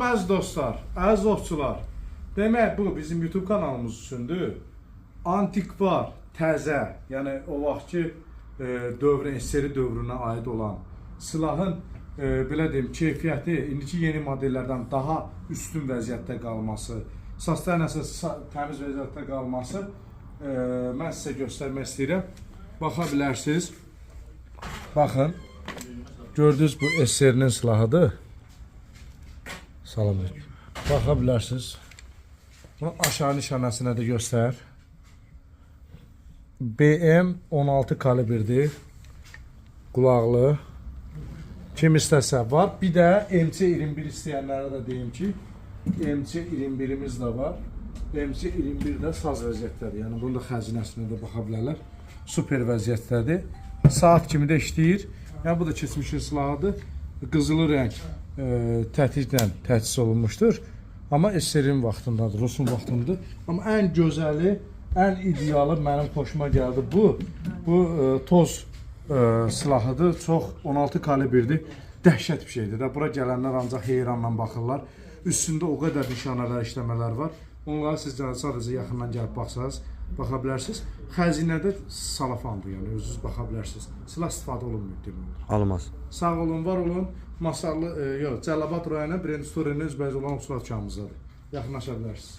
Bəzi dostlar, əziz dostçular, demək bu bizim YouTube kanalımız üçündür. Antikvar, təzə, yəni o vaxtki dövrün, SSR dövrünə aid olan silahın belə deyim, keyfiyyəti, indiki yeni modellərdən daha üstün vəziyyətdə qalması, sastaniyası təmiz vəziyyətdə qalması mən sizə göstərmək istəyirəm. Baxa bilərsiniz. Baxın, gördünüz bu SSR-nin silahıdır. Salam aleyküm. Baxa bilərsiniz. Bunu aşağı nişanəsində də göstər. BM16 kalibrdir. Qulaqlı. Kim istəsə var. Bir də MC21 istəyənlərə də deyim ki, MC21'imiz də var. MC21 də saz vəziyyətdədir. Yəni bunun da xəzinəsinə də baxa bilərlər. Super vəziyyətdədir. Saat kimi də işləyir. Yəni bu da keçmişin silahıdır. Qızılı rəng tətiklə təchiz olunmuşdur. Amma SSR-in vaxtındadır, Rusun vaxtındadır. Amma ən gözəli, ən idealı mənim xoşuma gəldi bu. Bu toz silahıdır. Çox 16 kalibrdir. Dəhşət bir şeydir də. Bura gələnlər ancaq heyranla baxırlar. Üstündə o qədər nişanələr, işləmələr var. Onları siz sadəcə yaxından gəlib baxsanız, baxa bilərsiniz. Xəzinədə salafandır, yəni özünüz baxa bilərsiniz. Silah istifadə olunmuyor demək. Almaz. Sağ olun, var olun. Masarlı, yox, Cəlilabad rayonu Birinci Turenin üzbəyiz olan Usulat Kamızdadır. Yaxınlaşa bilərsiniz.